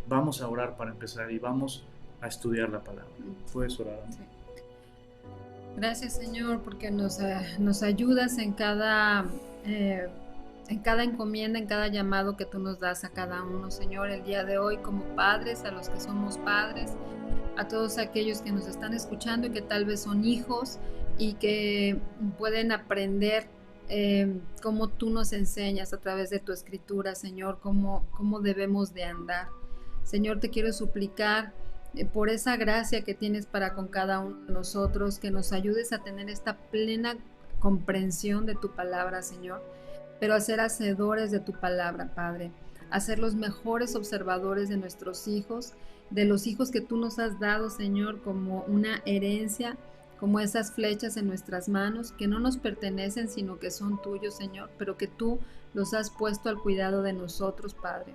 vamos a orar para empezar y vamos a estudiar la palabra. ¿Puedes orar? Sí. Gracias, Señor, porque nos ayudas en cada encomienda, en cada llamado que tú nos das a cada uno, Señor, el día de hoy como padres, a los que somos padres, a todos aquellos que nos están escuchando y que tal vez son hijos y que pueden aprender cómo tú nos enseñas a través de tu escritura, Señor, cómo debemos de andar. Señor, te quiero suplicar por esa gracia que tienes para con cada uno de nosotros, que nos ayudes a tener esta plena comprensión de tu palabra, Señor, pero a ser hacedores de tu palabra, Padre, a ser los mejores observadores de nuestros hijos, de los hijos que tú nos has dado, Señor, como una herencia, como esas flechas en nuestras manos, que no nos pertenecen, sino que son tuyos, Señor, pero que tú los has puesto al cuidado de nosotros, Padre.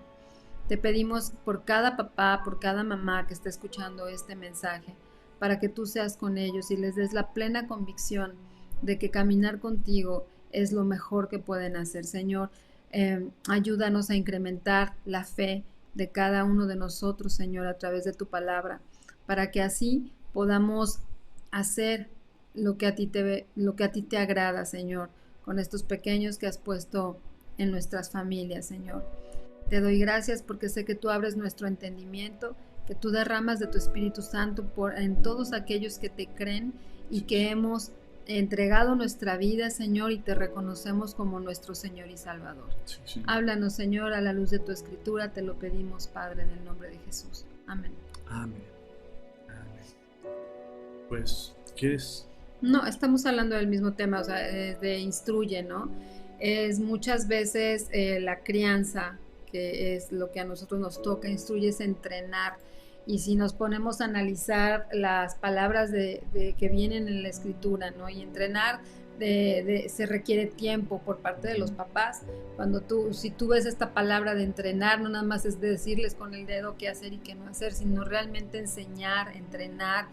Te pedimos por cada papá, por cada mamá que está escuchando este mensaje, para que tú seas con ellos y les des la plena convicción de que caminar contigo es lo mejor que pueden hacer. Señor, ayúdanos a incrementar la fe de cada uno de nosotros, Señor, a través de tu palabra, para que así podamos hacer lo que a ti te agrada, Señor, con estos pequeños que has puesto en nuestras familias, Señor. Te doy gracias porque sé que tú abres nuestro entendimiento, que tú derramas de tu Espíritu Santo en todos aquellos que te creen y que hemos entregado nuestra vida, Señor, y te reconocemos como nuestro Señor y Salvador. Sí. Háblanos, Señor, a la luz de tu Escritura, te lo pedimos, Padre, en el nombre de Jesús. Amén. Amén. Amén. Pues, ¿quieres? No, estamos hablando del mismo tema, o sea, de instruye, ¿no? Es muchas veces la crianza, que es lo que a nosotros nos toca, instruye es entrenar. Y si nos ponemos a analizar las palabras que vienen en la escritura, ¿no? Y entrenar se requiere tiempo por parte de los papás. Si tú ves esta palabra de entrenar, no nada más es de decirles con el dedo qué hacer y qué no hacer, sino realmente enseñar, entrenar,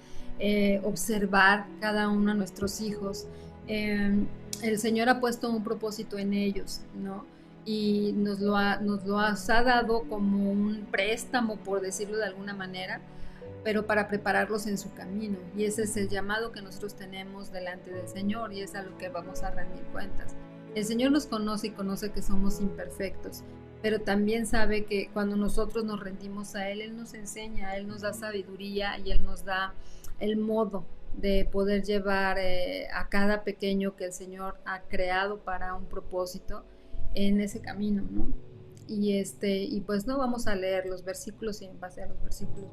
observar cada uno de nuestros hijos. El Señor ha puesto un propósito en ellos, ¿no? Y nos lo ha dado como un préstamo, por decirlo de alguna manera, pero para prepararlos en su camino. Y ese es el llamado que nosotros tenemos delante del Señor y es a lo que vamos a rendir cuentas. El Señor nos conoce y conoce que somos imperfectos, pero también sabe que cuando nosotros nos rendimos a Él, Él nos enseña, Él nos da sabiduría y Él nos da el modo de poder llevar a cada pequeño que el Señor ha creado para un propósito en ese camino, ¿no? Y pues no vamos a leer los versículos y en base a los versículos.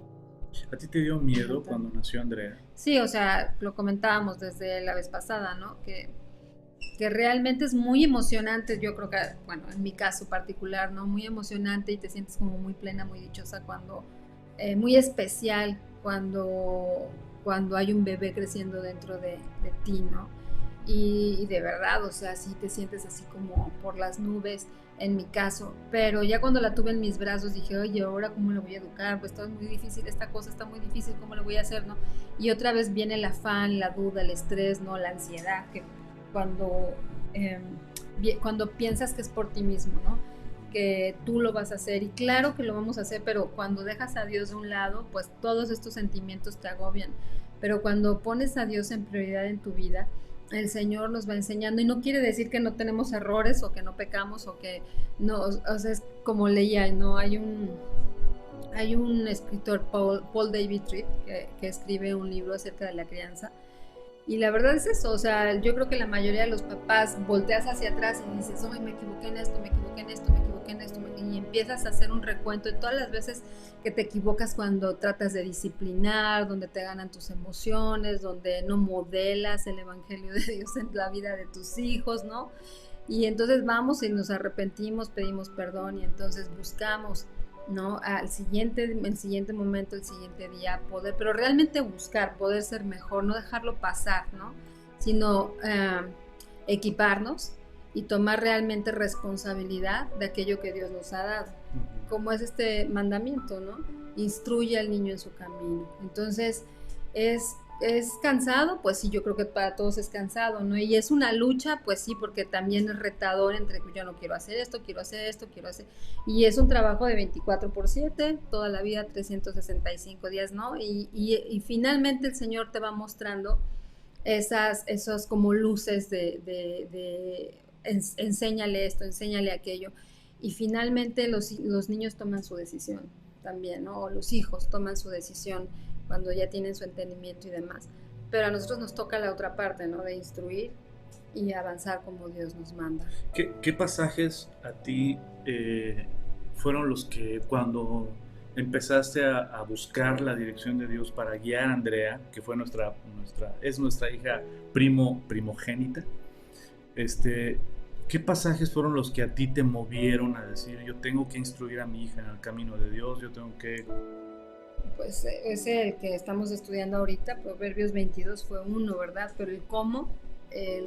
¿A ti te dio miedo cuando nació Andrea? Sí, o sea, lo comentábamos desde la vez pasada, ¿no? Que realmente es muy emocionante, yo creo que, bueno, en mi caso particular, ¿no? Muy emocionante y te sientes como muy plena, muy dichosa muy especial cuando hay un bebé creciendo dentro de ti, ¿no? Y de verdad, o sea, sí te sientes así como por las nubes, en mi caso, pero ya cuando la tuve en mis brazos dije, oye, ahora cómo la voy a educar, pues todo es muy difícil, esta cosa está muy difícil, ¿cómo lo voy a hacer, no? Y otra vez viene el afán, la duda, el estrés, ¿no? La ansiedad, que cuando piensas que es por ti mismo, ¿no? Que tú lo vas a hacer, y claro que lo vamos a hacer, pero cuando dejas a Dios de un lado, pues todos estos sentimientos te agobian, pero cuando pones a Dios en prioridad en tu vida, el Señor nos va enseñando, y no quiere decir que no tenemos errores o que no pecamos o que no, o sea, es como leía, ¿no? Hay un escritor, Paul David Tripp, que escribe un libro acerca de la crianza, y la verdad es eso, o sea, yo creo que la mayoría de los papás volteas hacia atrás y dices, oye, me equivoqué en esto, me equivoqué en esto, me equivoqué en esto, y empiezas a hacer un recuento de todas las veces que te equivocas cuando tratas de disciplinar, donde te ganan tus emociones, donde no modelas el evangelio de Dios en la vida de tus hijos, ¿no? Y entonces vamos y nos arrepentimos, pedimos perdón y entonces buscamos, ¿no? El siguiente momento, el siguiente día, pero realmente buscar, poder ser mejor, no dejarlo pasar, ¿no? Sino equiparnos y tomar realmente responsabilidad de aquello que Dios nos ha dado, como es este mandamiento, ¿no? Instruye al niño en su camino. Entonces es ¿Es cansado? Pues sí, yo creo que para todos es cansado, ¿no? Y es una lucha, pues sí, porque también es retador entre yo no quiero hacer esto, quiero hacer esto, quiero hacer... Y es un trabajo de 24/7, toda la vida, 365 días, ¿no? Y finalmente el Señor te va mostrando esos como luces enséñale esto, enséñale aquello. Y finalmente los niños toman su decisión también, ¿no? O los hijos toman su decisión cuando ya tienen su entendimiento y demás. Pero a nosotros nos toca la otra parte, ¿no? De instruir y avanzar como Dios nos manda. ¿Qué pasajes a ti fueron los que cuando empezaste a buscar la dirección de Dios para guiar a Andrea, que fue es nuestra hija primogénita, ¿qué pasajes fueron los que a ti te movieron a decir, yo tengo que instruir a mi hija en el camino de Dios, yo tengo que... Pues ese el que estamos estudiando ahorita, Proverbios 22 fue uno, ¿verdad? Pero el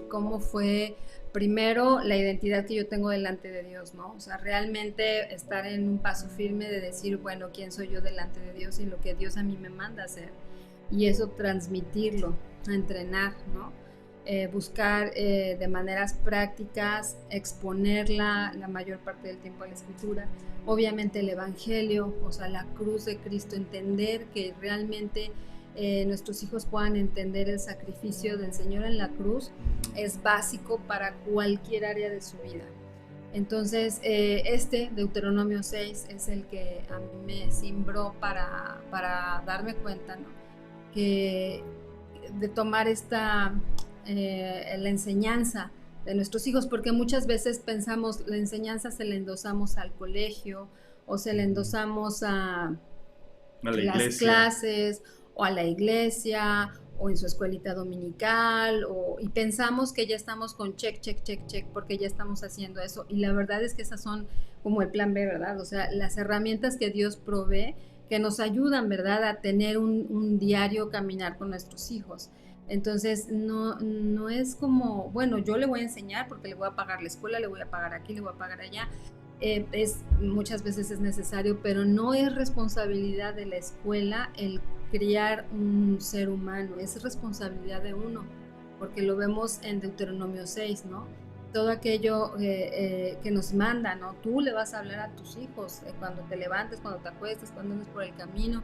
cómo fue primero la identidad que yo tengo delante de Dios, ¿no? O sea, realmente estar en un paso firme de decir, bueno, ¿quién soy yo delante de Dios y lo que Dios a mí me manda hacer? Y eso transmitirlo, entrenar, ¿no? Buscar de maneras prácticas, exponerla la mayor parte del tiempo a la escritura, obviamente el evangelio, o sea, la cruz de Cristo, entender que realmente nuestros hijos puedan entender el sacrificio del Señor en la cruz, es básico para cualquier área de su vida. Entonces, Deuteronomio 6 es el que a mí me cimbró para darme cuenta, ¿no? Que de tomar la enseñanza de nuestros hijos, porque muchas veces pensamos la enseñanza se la endosamos al colegio o se la endosamos a las clases o a la iglesia o en su escuelita dominical y pensamos que ya estamos con check porque ya estamos haciendo eso, y la verdad es que esas son como el plan B, ¿verdad? O sea, las herramientas que Dios provee que nos ayudan, ¿verdad?, a tener un diario caminar con nuestros hijos. Entonces, no es como, bueno, yo le voy a enseñar porque le voy a pagar la escuela, le voy a pagar aquí, le voy a pagar allá. Muchas veces es necesario, pero no es responsabilidad de la escuela el criar un ser humano, es responsabilidad de uno, porque lo vemos en Deuteronomio 6, ¿no? Todo aquello que nos manda, ¿no? Tú le vas a hablar a tus hijos cuando te levantes, cuando te acuestes, cuando andes por el camino,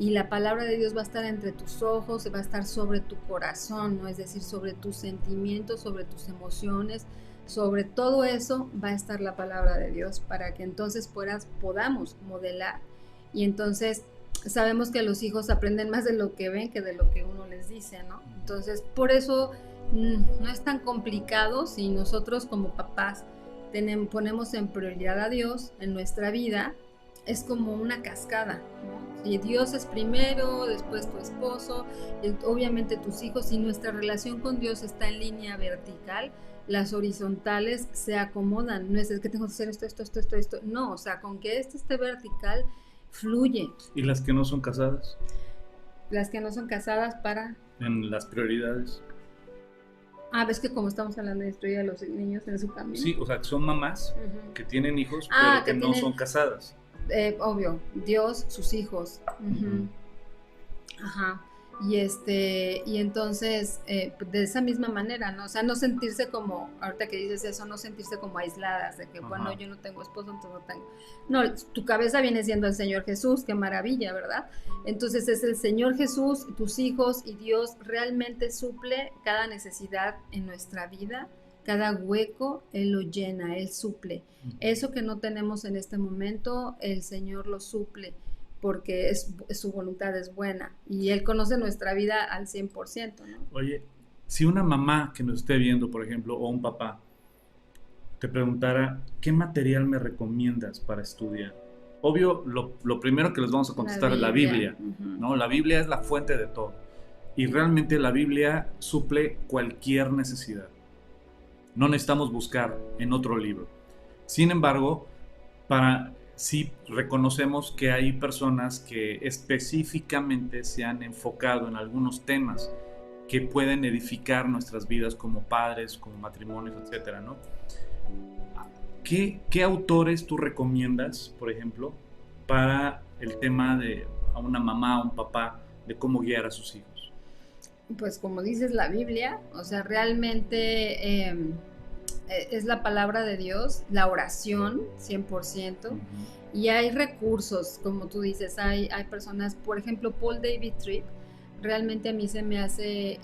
y la palabra de Dios va a estar entre tus ojos, va a estar sobre tu corazón, ¿no? Es decir, sobre tus sentimientos, sobre tus emociones, sobre todo eso va a estar la palabra de Dios para que entonces podamos modelar. Y entonces sabemos que los hijos aprenden más de lo que ven que de lo que uno les dice, ¿no? Entonces, por eso no es tan complicado si nosotros como papás ponemos en prioridad a Dios en nuestra vida. Es como una cascada, ¿no? Si Dios es primero, después tu esposo, obviamente tus hijos. Si nuestra relación con Dios está en línea vertical, las horizontales se acomodan. No es que tengo que hacer esto. No, o sea, con que esté vertical, fluye. ¿Y las que no son casadas? Las que no son casadas para... En las prioridades. Ves que como estamos hablando de instruir a los niños en su camino. Sí, o sea, son mamás que tienen hijos, pero que no son casadas. Obvio, Dios, sus hijos. Ajá. Y entonces, de esa misma manera, ¿no? O sea, no sentirse como, ahorita que dices eso, no sentirse como aisladas, de que, bueno, yo no tengo esposo, entonces no tengo. No, tu cabeza viene siendo el Señor Jesús, qué maravilla, ¿verdad? Entonces es el Señor Jesús, tus hijos, y Dios realmente suple cada necesidad en nuestra vida, cada hueco, Él lo llena, Él suple. Eso que no tenemos en este momento, el Señor lo suple, porque su voluntad es buena y Él conoce nuestra vida al 100%, ¿no? Oye, si una mamá que nos esté viendo, por ejemplo, o un papá, te preguntara, ¿qué material me recomiendas para estudiar? Obvio, lo primero que les vamos a contestar es la Biblia, ¿no? La Biblia es la fuente de todo. Y realmente la Biblia suple cualquier necesidad. No necesitamos buscar en otro libro. Sin embargo, sí reconocemos que hay personas que específicamente se han enfocado en algunos temas que pueden edificar nuestras vidas como padres, como matrimonios, etcétera, ¿no? ¿Qué autores tú recomiendas, por ejemplo, para el tema de a una mamá o un papá de cómo guiar a sus hijos? Pues como dices la Biblia, o sea, realmente es la palabra de Dios, la oración, 100%, Ujú. y hay recursos, como tú dices, hay personas, por ejemplo, Paul David Tripp, realmente a mí se me hace,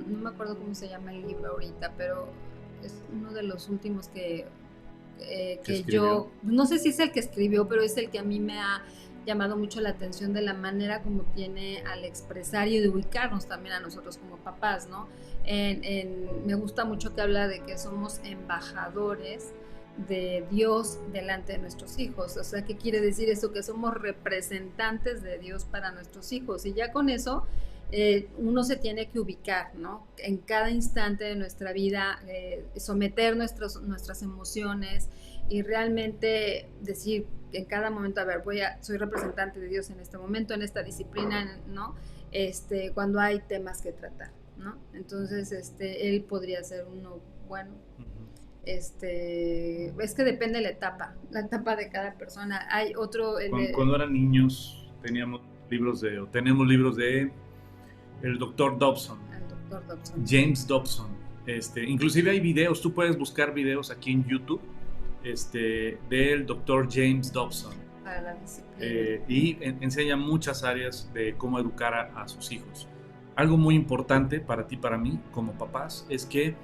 no me acuerdo cómo se llama el libro ahorita, pero es uno de los últimos ¿Qué que escribió? yo, no sé si es el que escribió, pero es el que a mí me ha llamado mucho la atención de la manera como tiene al expresar y de ubicarnos también a nosotros como papás, ¿no? Me gusta mucho que habla de que somos embajadores de Dios delante de nuestros hijos. O sea, ¿qué quiere decir eso? Que somos representantes de Dios para nuestros hijos. Y ya con eso uno se tiene que ubicar, ¿no? En cada instante de nuestra vida, someter nuestras emociones y realmente decir en cada momento, a ver, soy representante de Dios en este momento, en esta disciplina, ¿no? Cuando hay temas que tratar, ¿no? Entonces, él podría ser uno bueno. Ujú. Es que depende la etapa de cada persona. Hay otro, Cuando eran niños teníamos o tenemos libros de el doctor Dobson, el doctor Dobson, James Dobson. Inclusive hay videos, tú puedes buscar videos aquí en YouTube del doctor James Dobson. para la disciplina. Enseña muchas áreas de cómo educar a sus hijos. Algo muy importante para ti, para mí, como papás, es que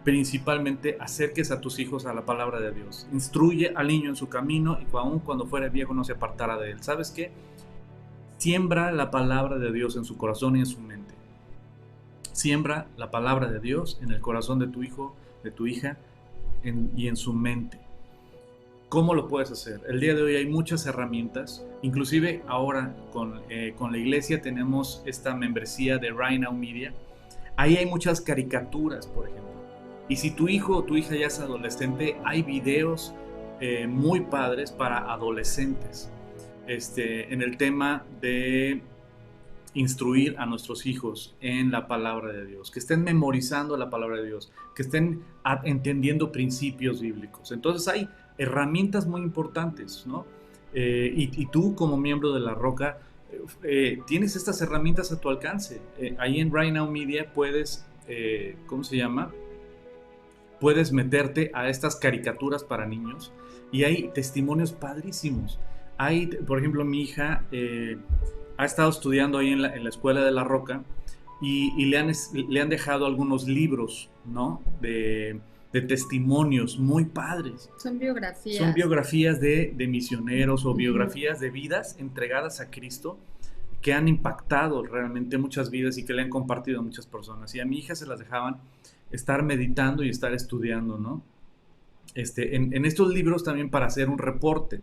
principalmente acerques a tus hijos a la palabra de Dios. Instruye al niño en su camino y aun cuando fuera viejo no se apartara de él. ¿Sabes qué? Siembra la palabra de Dios en su corazón y en su mente. Siembra la palabra de Dios en el corazón de tu hijo, de tu hija y en su mente. ¿Cómo lo puedes hacer? El día de hoy hay muchas herramientas, inclusive ahora con la iglesia tenemos esta membresía de Right Now Media. Ahí hay muchas caricaturas, por ejemplo. Y si tu hijo o tu hija ya es adolescente, hay videos muy padres para adolescentes en el tema de instruir a nuestros hijos en la palabra de Dios, que estén memorizando la palabra de Dios, que estén entendiendo principios bíblicos. Entonces hay herramientas muy importantes, ¿no? Y tú como miembro de La Roca tienes estas herramientas a tu alcance. Ahí en Right Now Media puedes, ¿cómo se llama? Puedes meterte a estas caricaturas para niños y hay testimonios padrísimos. Hay, por ejemplo, mi hija ha estado estudiando ahí en la escuela de La Roca y le han dejado algunos libros, ¿no? De testimonios muy padres. Son biografías. Son biografías de misioneros o biografías de vidas entregadas a Cristo que han impactado realmente muchas vidas y que le han compartido a muchas personas. Y a mi hija se las dejaban estar meditando y estar estudiando, ¿no? En estos libros también para hacer un reporte.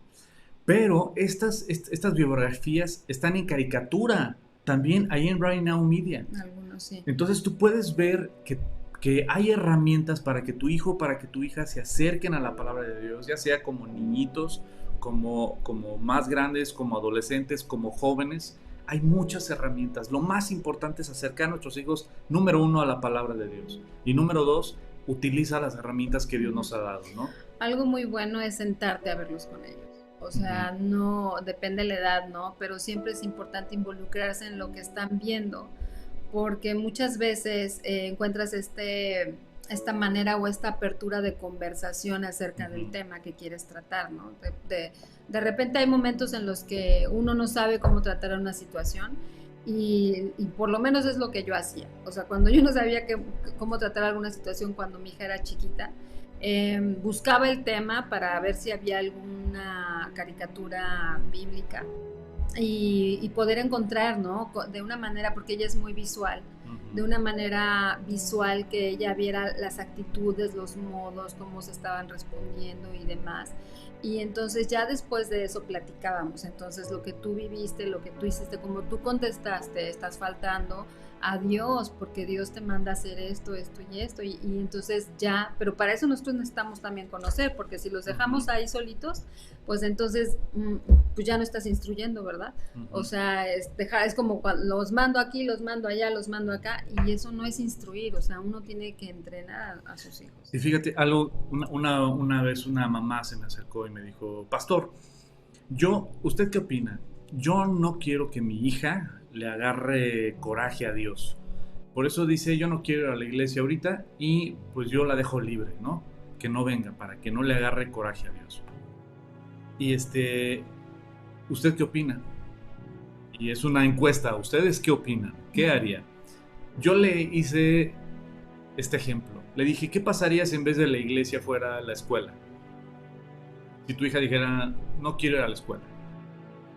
Pero estas biografías están en caricatura, también ahí en Right Now Media. Algunos sí. Entonces tú puedes ver que hay herramientas para que tu hijo, para que tu hija se acerquen a la palabra de Dios, ya sea como niñitos, como más grandes, como adolescentes, como jóvenes. Hay muchas herramientas. Lo más importante es acercar a nuestros hijos, número uno, a la palabra de Dios. Y número dos, utiliza las herramientas que Dios nos ha dado, ¿no? Algo muy bueno es sentarte a verlos con ellos. O sea, no depende de la edad, ¿no? Pero siempre es importante involucrarse en lo que están viendo, porque muchas veces encuentras esta manera o esta apertura de conversación acerca del tema que quieres tratar, ¿no? De repente hay momentos en los que uno no sabe cómo tratar una situación y por lo menos es lo que yo hacía. O sea, cuando yo no sabía cómo tratar alguna situación cuando mi hija era chiquita, buscaba el tema para ver si había alguna caricatura bíblica y poder encontrar, ¿no? De una manera, porque ella es muy visual, de una manera visual que ella viera las actitudes, los modos, cómo se estaban respondiendo y demás. Y entonces ya después de eso platicábamos, entonces lo que tú viviste, lo que tú hiciste, como tú contestaste, estás faltando a Dios, porque Dios te manda a hacer esto, esto y esto, y entonces ya, pero para eso nosotros necesitamos también conocer, porque si los dejamos ahí solitos, pues entonces pues ya no estás instruyendo, ¿verdad? O sea, es como los mando aquí, los mando allá, los mando acá, y eso no es instruir, o sea, uno tiene que entrenar a sus hijos. Y fíjate, una vez una mamá se me acercó y me dijo, pastor, ¿usted qué opina? Yo no quiero que mi hija le agarre coraje a Dios. Por eso dice, yo no quiero ir a la iglesia ahorita y pues yo la dejo libre, ¿no? Que no venga, para que no le agarre coraje a Dios. Y ¿usted qué opina? Y es una encuesta, ¿ustedes qué opinan? ¿Qué haría? Yo le hice este ejemplo. Le dije, ¿qué pasaría si en vez de la iglesia fuera la escuela? Si tu hija dijera, no quiero ir a la escuela,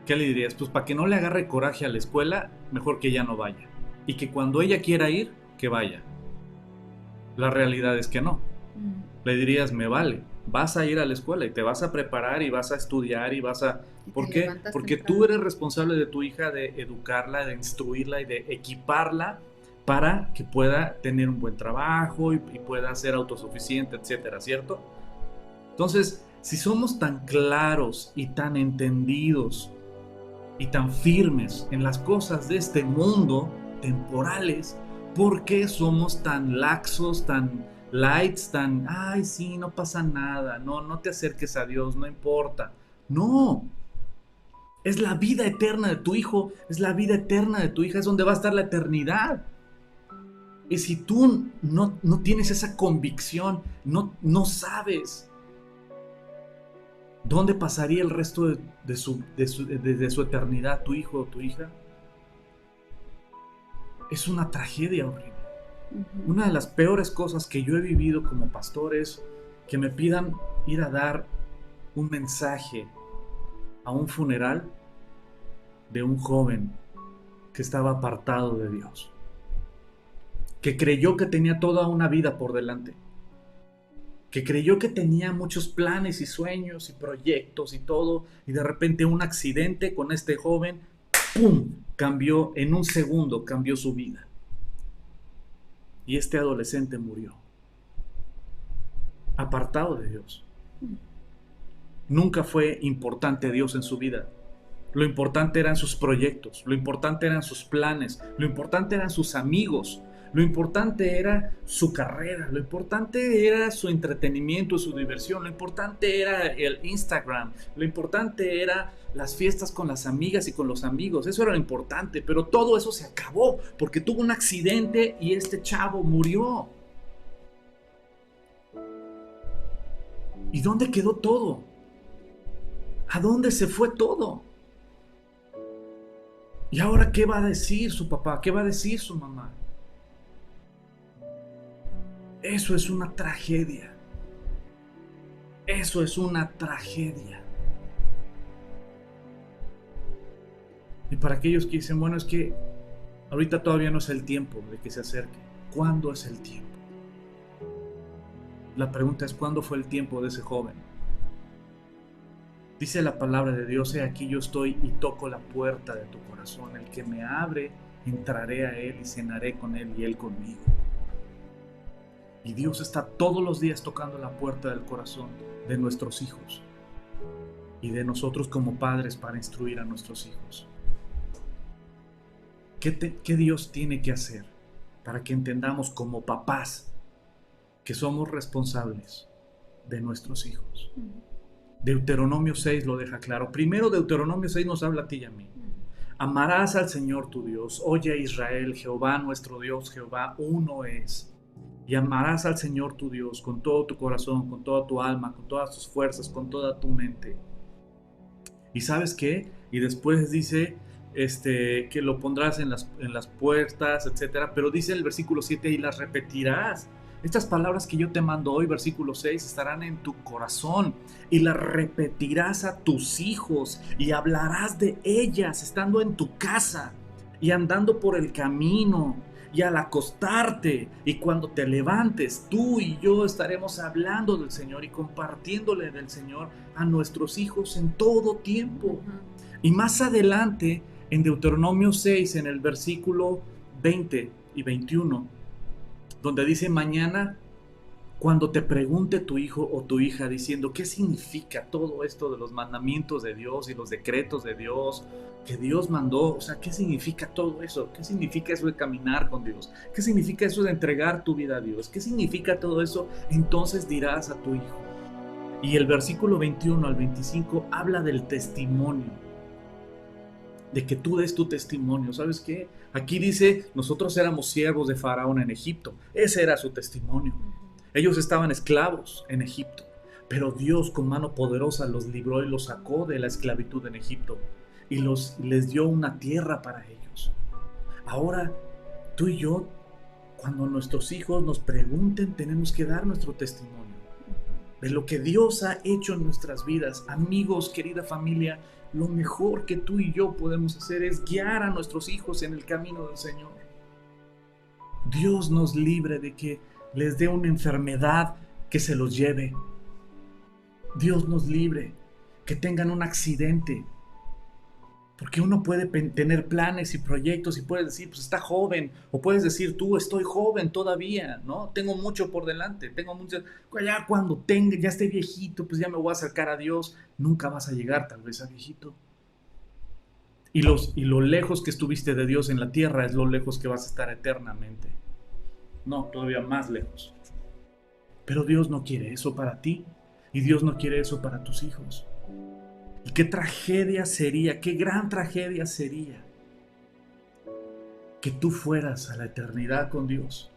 ¿qué le dirías? Pues para que no le agarre coraje a la escuela, mejor que ella no vaya. Y que cuando ella quiera ir, que vaya. La realidad es que no. Le dirías, me vale, vas a ir a la escuela y te vas a preparar y vas a estudiar y vas a... ¿Por qué? Porque tú eres responsable de tu hija, de educarla, de instruirla y de equiparla para que pueda tener un buen trabajo y pueda ser autosuficiente, etcétera, ¿cierto? Entonces, si somos tan claros y tan entendidos y tan firmes en las cosas de este mundo, temporales, ¿por qué somos tan laxos, tan lights, tan, ay, sí, no pasa nada, no te acerques a Dios, no importa? No, es la vida eterna de tu hijo, es la vida eterna de tu hija, es donde va a estar la eternidad. Y si tú no tienes esa convicción, no sabes dónde pasaría el resto de su eternidad tu hijo o tu hija, es una tragedia horrible. Una de las peores cosas que yo he vivido como pastor es que me pidan ir a dar un mensaje a un funeral de un joven que estaba apartado de Dios, que creyó que tenía toda una vida por delante, que creyó que tenía muchos planes y sueños y proyectos y todo, y de repente un accidente con este joven, ¡pum!, cambió, en un segundo cambió su vida. Y este adolescente murió, apartado de Dios. Nunca fue importante Dios en su vida. Lo importante eran sus proyectos, lo importante eran sus planes, lo importante eran sus amigos, lo importante era su carrera, lo importante era su entretenimiento, su diversión, lo importante era el Instagram, lo importante era las fiestas con las amigas y con los amigos. Eso era lo importante, pero todo eso se acabó porque tuvo un accidente y este chavo murió. ¿Y dónde quedó todo? ¿A dónde se fue todo? ¿Y ahora qué va a decir su papá? ¿Qué va a decir su mamá? Eso es una tragedia. Eso es una tragedia. Y para aquellos que dicen, bueno, es que ahorita todavía no es el tiempo de que se acerque. ¿Cuándo es el tiempo? La pregunta es, ¿cuándo fue el tiempo de ese joven? Dice la palabra de Dios, he aquí yo estoy y toco la puerta de tu corazón. El que me abre, entraré a él y cenaré con él y él conmigo. Y Dios está todos los días tocando la puerta del corazón de nuestros hijos y de nosotros como padres para instruir a nuestros hijos. ¿Qué Dios tiene que hacer para que entendamos como papás que somos responsables de nuestros hijos? Deuteronomio 6 lo deja claro. Primero Deuteronomio 6 nos habla a ti y a mí. Amarás al Señor tu Dios. Oye Israel, Jehová nuestro Dios, Jehová uno es. Y amarás al Señor tu Dios con todo tu corazón, con toda tu alma, con todas tus fuerzas, con toda tu mente. ¿Y sabes qué? Y después dice que lo pondrás en las puertas, etc. Pero dice el versículo 7, y las repetirás. Estas palabras que yo te mando hoy, versículo 6, estarán en tu corazón y las repetirás a tus hijos y hablarás de ellas estando en tu casa y andando por el camino y al acostarte, y cuando te levantes, tú y yo estaremos hablando del Señor y compartiéndole del Señor a nuestros hijos en todo tiempo. Y más adelante, en Deuteronomio 6, en el versículo 20 y 21, donde dice, mañana, cuando te pregunte tu hijo o tu hija diciendo qué significa todo esto de los mandamientos de Dios y los decretos de Dios que Dios mandó, o sea, ¿qué significa todo eso? ¿Qué significa eso de caminar con Dios? ¿Qué significa eso de entregar tu vida a Dios? ¿Qué significa todo eso? Entonces dirás a tu hijo. Y el versículo 21 al 25 habla del testimonio. de que tú des tu testimonio. ¿Sabes qué? Aquí dice, nosotros éramos siervos de Faraón en Egipto. Ese era su testimonio. Ellos estaban esclavos en Egipto, pero Dios con mano poderosa los libró y los sacó de la esclavitud en Egipto y les dio una tierra para ellos. Ahora, tú y yo, cuando nuestros hijos nos pregunten, tenemos que dar nuestro testimonio de lo que Dios ha hecho en nuestras vidas. Amigos, querida familia, lo mejor que tú y yo podemos hacer es guiar a nuestros hijos en el camino del Señor. Dios nos libre de que les dé una enfermedad que se los lleve. Dios nos libre que tengan un accidente. Porque uno puede tener planes y proyectos y puedes decir, pues está joven, o puedes decir tú, estoy joven todavía, ¿no? Tengo mucho por delante, ya cuando ya esté viejito, pues ya me voy a acercar a Dios. Nunca vas a llegar tal vez a viejito. Y lo lejos que estuviste de Dios en la tierra es lo lejos que vas a estar eternamente. No, todavía más lejos. Pero Dios no quiere eso para ti, y Dios no quiere eso para tus hijos. Y qué tragedia sería, qué gran tragedia sería que tú fueras a la eternidad con Dios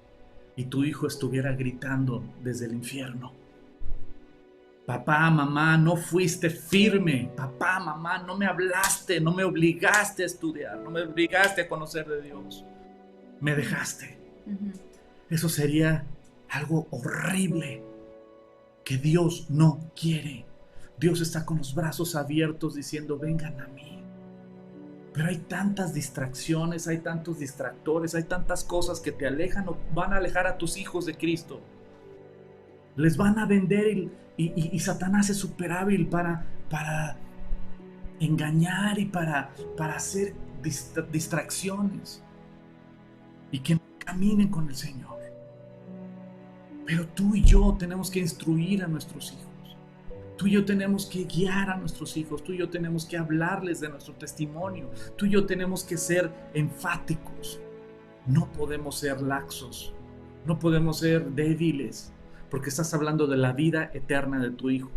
y tu hijo estuviera gritando desde el infierno: papá, mamá, no fuiste firme. Papá, mamá, no me hablaste, no me obligaste a estudiar, no me obligaste a conocer de Dios. Me dejaste. Eso sería algo horrible que Dios no quiere. Dios está con los brazos abiertos diciendo, vengan a mí. Pero hay tantas distracciones, hay tantos distractores, hay tantas cosas que te alejan o van a alejar a tus hijos de Cristo. Les van a vender y Satanás es súper hábil para engañar y para hacer distracciones y que no caminen con el Señor. Pero tú y yo tenemos que instruir a nuestros hijos. Tú y yo tenemos que guiar a nuestros hijos, tú y yo tenemos que hablarles de nuestro testimonio, tú y yo tenemos que ser enfáticos. No podemos ser laxos, no podemos ser débiles, porque estás hablando de la vida eterna de tu hijo.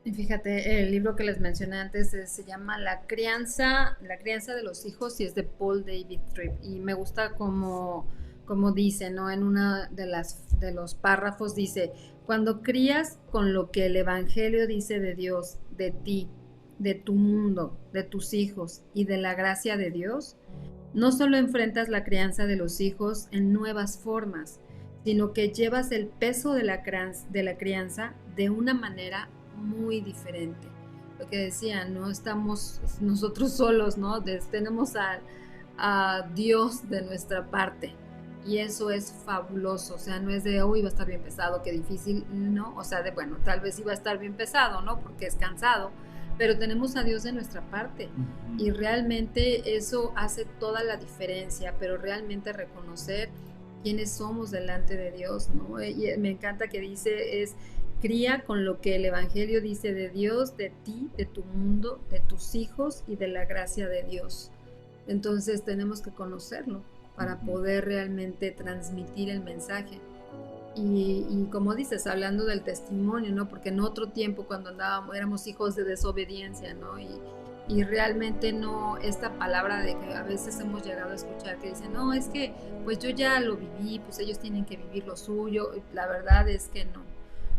Y fíjate, el libro que les mencioné antes se llama La crianza de los hijos y es de Paul David Tripp. Y me gusta como dice, ¿no? En una de los párrafos dice: cuando crías con lo que el Evangelio dice de Dios, de ti, de tu mundo, de tus hijos y de la gracia de Dios, no solo enfrentas la crianza de los hijos en nuevas formas, sino que llevas el peso de la crianza de una manera muy diferente. Lo que decía, no estamos nosotros solos, ¿no? Tenemos a Dios de nuestra parte. Y eso es fabuloso, o sea, no es de, uy, va a estar bien pesado, qué difícil, no, o sea, bueno, tal vez iba a estar bien pesado, ¿no? Porque es cansado, pero tenemos a Dios de nuestra parte y realmente eso hace toda la diferencia, pero realmente reconocer quiénes somos delante de Dios, ¿no? Y me encanta que dice, cría con lo que el Evangelio dice de Dios, de ti, de tu mundo, de tus hijos y de la gracia de Dios. Entonces tenemos que conocerlo para poder realmente transmitir el mensaje. Y como dices, hablando del testimonio, ¿no? Porque en otro tiempo cuando éramos hijos de desobediencia, ¿no? Y realmente no, esta palabra de que a veces hemos llegado a escuchar que dicen, no, es que pues yo ya lo viví, pues ellos tienen que vivir lo suyo. La verdad es que no.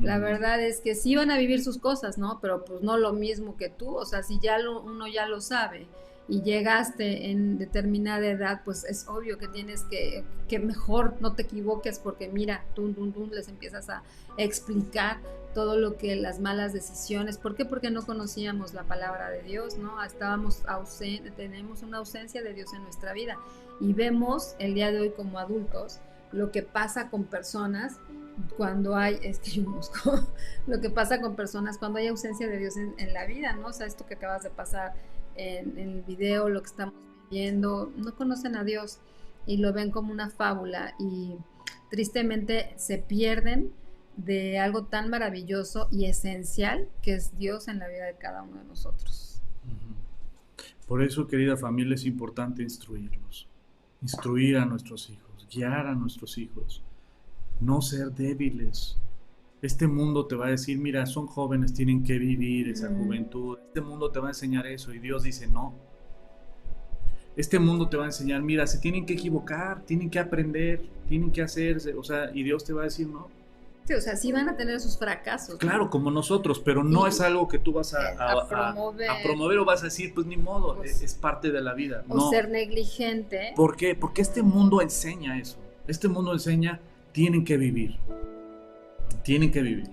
La verdad es que sí van a vivir sus cosas, ¿no? Pero pues no lo mismo que tú, o sea, si ya uno ya lo sabe y llegaste en determinada edad, pues es obvio que tienes que mejor no te equivoques, porque mira, tú les empiezas a explicar todo lo que las malas decisiones. ¿Por qué? Porque no conocíamos la palabra de Dios, ¿no? Estábamos ausentes, tenemos una ausencia de Dios en nuestra vida. Y vemos el día de hoy como adultos lo que pasa con personas cuando hay, lo que pasa con personas cuando hay ausencia de Dios en la vida, ¿no? O sea, esto que acabas de pasar en el video, lo que estamos viendo, no conocen a Dios y lo ven como una fábula y tristemente se pierden de algo tan maravilloso y esencial que es Dios en la vida de cada uno de nosotros. Por eso, querida familia, es importante instruirlos, instruir a nuestros hijos, guiar a nuestros hijos, no ser débiles, Este mundo te va a decir, mira, son jóvenes, tienen que vivir esa Mm. juventud. Este mundo te va a enseñar eso y Dios dice, no. Este mundo te va a enseñar, mira, se tienen que equivocar, tienen que aprender, tienen que hacerse, o sea, y Dios te va a decir, no. Sí, o sea, sí van a tener sus fracasos, Claro, ¿no? como nosotros, pero no Y es algo que tú vas a promover a promover o vas a decir, pues ni modo, pues, es parte de la vida. o No. ser negligente. ¿Por qué? Porque este mundo enseña eso. Este mundo enseña, tienen que vivir. Tienen que vivir.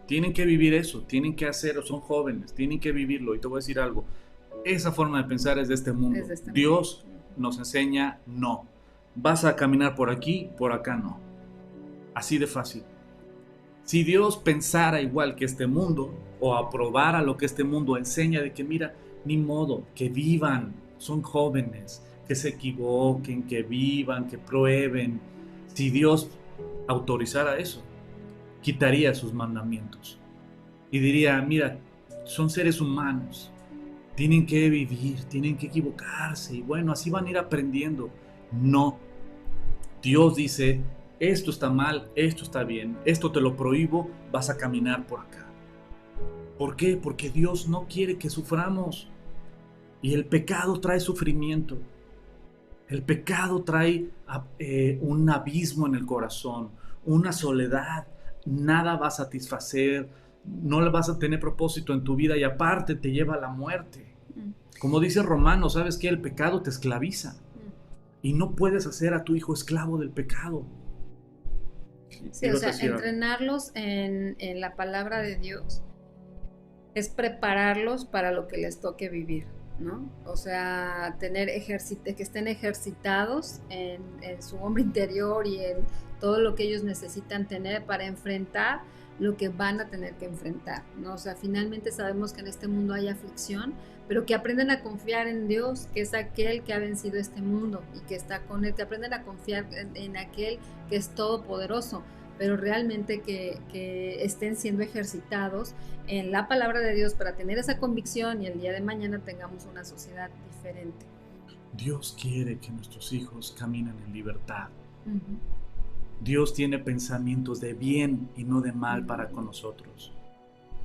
Tienen que vivir eso. Tienen que hacerlo. Son jóvenes. Tienen que vivirlo. Y te voy a decir algo. Esa forma de pensar es de este mundo. Es de este Dios mundo. nos enseña, no. Vas a caminar por aquí, por acá no. Así de fácil. Si Dios pensara igual que este mundo, o aprobara lo que este mundo enseña, de que mira, ni modo, que vivan, son jóvenes, que se equivoquen, que vivan, que prueben. Si Dios autorizara eso, quitaría sus mandamientos y diría, mira, son seres humanos, tienen que vivir, tienen que equivocarse y bueno, así van a ir aprendiendo. No, Dios dice, esto está mal, esto está bien, esto te lo prohíbo, vas a caminar por acá. ¿Por qué? Porque Dios no quiere que suframos. Y el pecado trae sufrimiento. El pecado trae un abismo en el corazón, una soledad. Nada va a satisfacer, no le vas a tener propósito en tu vida y aparte te lleva a la muerte. Como dice Romano, ¿sabes qué? El pecado te esclaviza. Y no puedes hacer a tu hijo esclavo del pecado. Sí, o sea, entrenarlos en la palabra de Dios es prepararlos para lo que les toque vivir, ¿no? O sea, que estén ejercitados en su hombre interior y en todo lo que ellos necesitan tener para enfrentar lo que van a tener que enfrentar, ¿no? O sea, finalmente sabemos que en este mundo hay aflicción, pero que aprenden a confiar en Dios, que es aquel que ha vencido este mundo y que está con él, que aprenden a confiar en aquel que es todopoderoso, pero realmente que estén siendo ejercitados en la palabra de Dios para tener esa convicción y el día de mañana tengamos una sociedad diferente. Dios quiere que nuestros hijos caminen en libertad. Dios tiene pensamientos de bien y no de mal para con nosotros.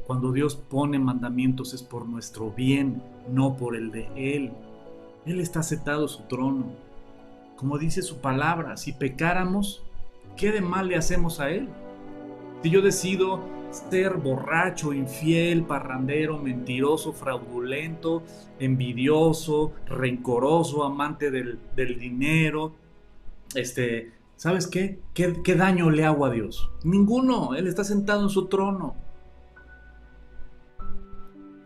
Cuando Dios pone mandamientos es por nuestro bien, no por el de Él. Él está sentado en su trono. Como dice su palabra, si pecáramos, ¿qué de mal le hacemos a Él? Si yo decido ser borracho, infiel, parrandero, mentiroso, fraudulento, envidioso, rencoroso, amante del dinero, ¿sabes qué? ¿Qué daño le hago a Dios? Ninguno. Él está sentado en su trono.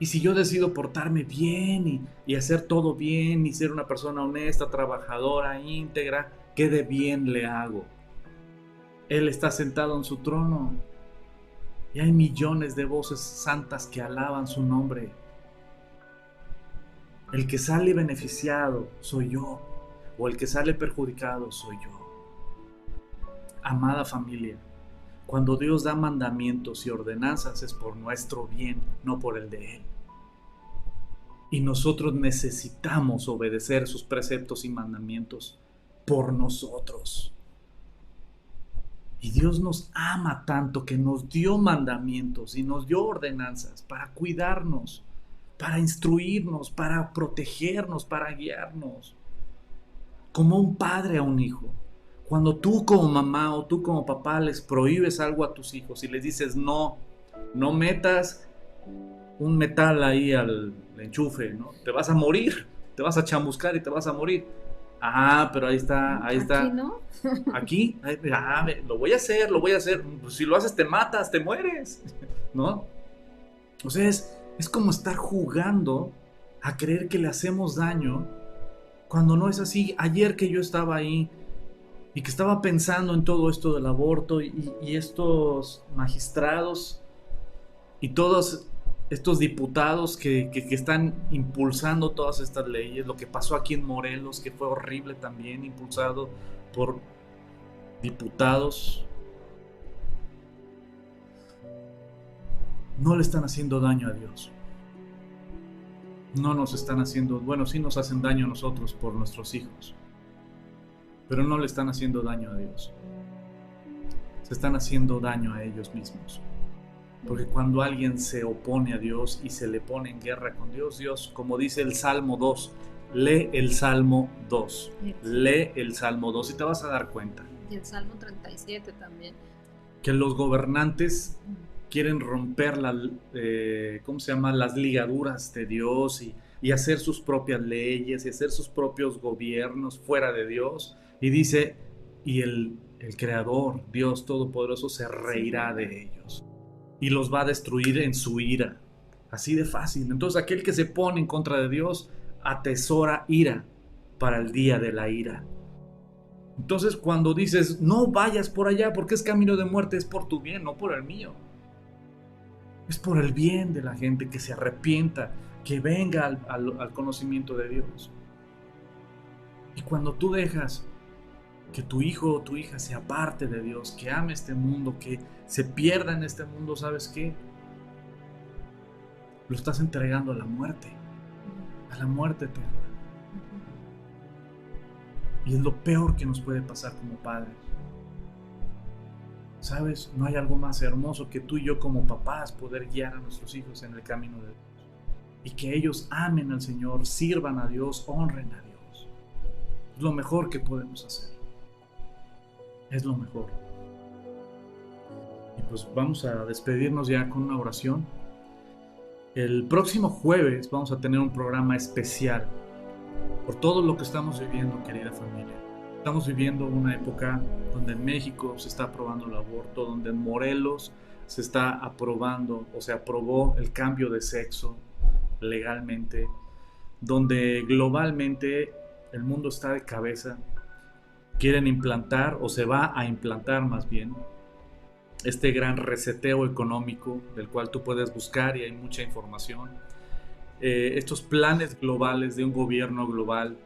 Y si yo decido portarme bien y hacer todo bien y ser una persona honesta, trabajadora, íntegra, ¿qué de bien le hago? Él está sentado en su trono y hay millones de voces santas que alaban su nombre. El que sale beneficiado soy yo, o el que sale perjudicado soy yo. Amada familia, cuando Dios da mandamientos y ordenanzas es por nuestro bien, no por el de Él. Y nosotros necesitamos obedecer sus preceptos y mandamientos por nosotros. Y Dios nos ama tanto que nos dio mandamientos y nos dio ordenanzas para cuidarnos, para instruirnos, para protegernos, para guiarnos. Como un padre a un hijo. Cuando tú como mamá o tú como papá les prohíbes algo a tus hijos y les dices no metas un metal ahí al enchufe, ¿no? Te vas a morir, te vas a chamuscar y te vas a morir. Ah, pero ahí está. Aquí no. Aquí, lo voy a hacer. Pues si lo haces te matas, te mueres, ¿no? O sea, es como estar jugando a creer que le hacemos daño cuando no es así. Ayer que yo estaba ahí y que estaba pensando en todo esto del aborto y estos magistrados y todos estos diputados que están impulsando todas estas leyes, lo que pasó aquí en Morelos, que fue horrible también, impulsado por diputados, no le están haciendo daño a Dios. No nos están haciendo, bueno, sí nos hacen daño a nosotros por nuestros hijos, pero no le están haciendo daño a Dios. Se están haciendo daño a ellos mismos. Porque cuando alguien se opone a Dios y se le pone en guerra con Dios, Dios, como dice el Salmo 2, lee el Salmo 2, lee el Salmo 2 y te vas a dar cuenta. Y el Salmo 37 también. Que los gobernantes quieren romper las ligaduras de Dios y hacer sus propias leyes y hacer sus propios gobiernos fuera de Dios. Y dice, y el Creador, Dios Todopoderoso, se reirá de ellos y los va a destruir en su ira. Así de fácil. Entonces aquel que se pone en contra de Dios atesora ira para el día de la ira. Entonces cuando dices, no vayas por allá porque es camino de muerte, es por tu bien, no por el mío. Es por el bien de la gente que se arrepienta, que venga al conocimiento de Dios. Y cuando tú dejas que tu hijo o tu hija se aparte de Dios, que ame este mundo, que se pierda en este mundo, ¿sabes qué? Lo estás entregando a la muerte eterna. Y es lo peor que nos puede pasar como padres. ¿Sabes? No hay algo más hermoso que tú y yo como papás poder guiar a nuestros hijos en el camino de Dios. Y que ellos amen al Señor, sirvan a Dios, honren a Dios. Es lo mejor que podemos hacer. Es lo mejor. Y pues vamos a despedirnos ya con una oración. El próximo jueves vamos a tener un programa especial por todo lo que estamos viviendo, querida familia. Estamos viviendo una época donde en México se está aprobando el aborto, donde en Morelos se está aprobando o se aprobó el cambio de sexo legalmente, donde globalmente el mundo está de cabeza. Quieren implantar, o se va a implantar más bien, este gran reseteo económico del cual tú puedes buscar y hay mucha información. Estos planes globales de un gobierno global.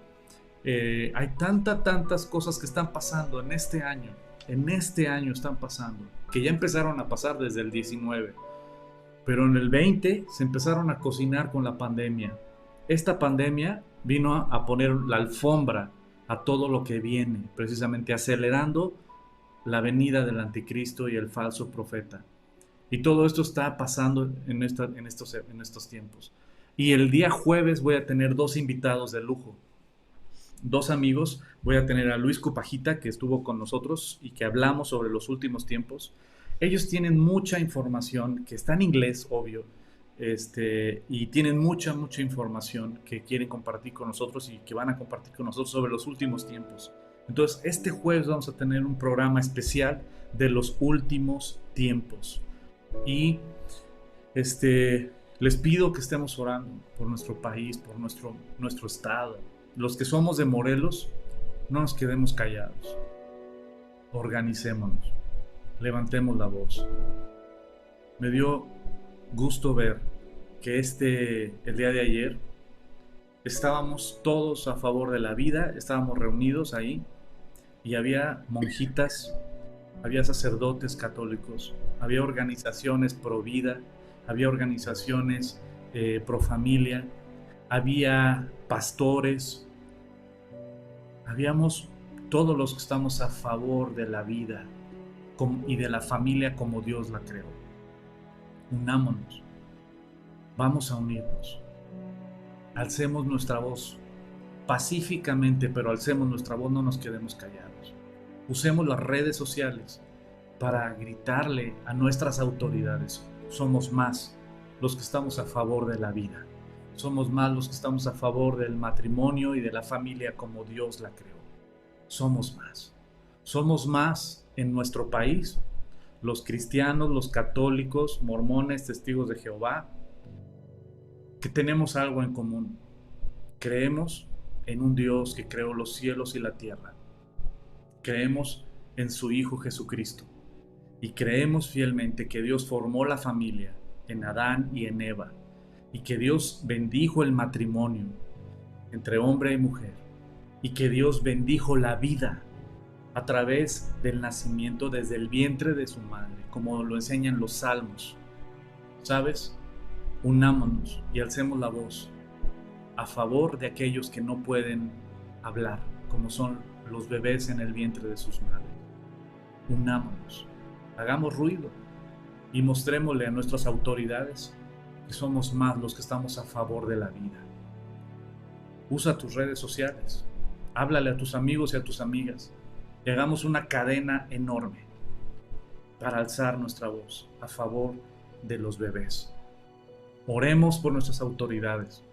Hay tantas cosas que están pasando en este año están pasando, que ya empezaron a pasar desde el 19, pero en el 20 se empezaron a cocinar con la pandemia. Esta pandemia vino a poner la alfombra a todo lo que viene, precisamente acelerando la venida del anticristo y el falso profeta. Y todo esto está pasando en estos tiempos. Y el día jueves voy a tener 2 invitados de lujo, 2 amigos. Voy a tener a Luis Cupajita, que estuvo con nosotros y que hablamos sobre los últimos tiempos. Ellos tienen mucha información que está en inglés, obvio, y tienen mucha información que quieren compartir con nosotros y que van a compartir con nosotros sobre los últimos tiempos. Entonces, este jueves vamos a tener un programa especial de los últimos tiempos. Y les pido que estemos orando por nuestro país, por nuestro estado. Los que somos de Morelos, no nos quedemos callados. Organicémonos, levantemos la voz. Me dio gusto ver que el día de ayer estábamos todos a favor de la vida, estábamos reunidos ahí y había monjitas, había sacerdotes católicos, había organizaciones pro vida, había organizaciones pro familia, había pastores, habíamos todos los que estamos a favor de la vida y de la familia como Dios la creó. Unámonos, vamos a unirnos, alcemos nuestra voz pacíficamente, pero alcemos nuestra voz, no nos quedemos callados. Usemos las redes sociales para gritarle a nuestras autoridades. Somos más los que estamos a favor de la vida. Somos más los que estamos a favor del matrimonio y de la familia como Dios la creó. Somos más. Somos más en nuestro país, los cristianos, los católicos, mormones, testigos de Jehová, que tenemos algo en común. Creemos en un Dios que creó los cielos y la tierra. Creemos en su Hijo Jesucristo. Y creemos fielmente que Dios formó la familia en Adán y en Eva. Y que Dios bendijo el matrimonio entre hombre y mujer. Y que Dios bendijo la vida a través del nacimiento desde el vientre de su madre, como lo enseñan los salmos. ¿Sabes? Unámonos y alcemos la voz a favor de aquellos que no pueden hablar, como son los bebés en el vientre de sus madres. Unámonos, hagamos ruido, y mostrémosle a nuestras autoridades que somos más los que estamos a favor de la vida. Usa tus redes sociales, háblale a tus amigos y a tus amigas y hagamos una cadena enorme para alzar nuestra voz a favor de los bebés. Oremos por nuestras autoridades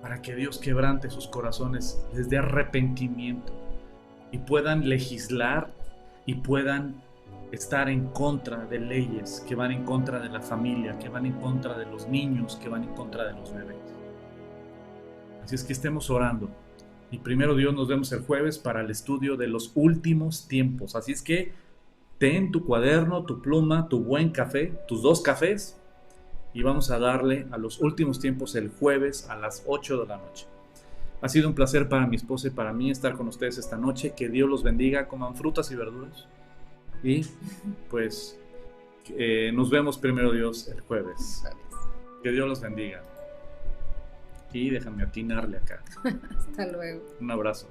para que Dios quebrante sus corazones, les dé arrepentimiento y puedan legislar y puedan estar en contra de leyes que van en contra de la familia, que van en contra de los niños, que van en contra de los bebés. Así es que estemos orando. Y primero Dios, nos vemos el jueves para el estudio de los últimos tiempos. Así es que ten tu cuaderno, tu pluma, tu buen café, tus 2 cafés, y vamos a darle a los últimos tiempos el jueves a las 8 de la noche. Ha sido un placer para mi esposa y para mí estar con ustedes esta noche. Que Dios los bendiga, coman frutas y verduras. Y pues nos vemos primero Dios el jueves. Que Dios los bendiga. Y déjame atinarle acá. Hasta luego. Un abrazo.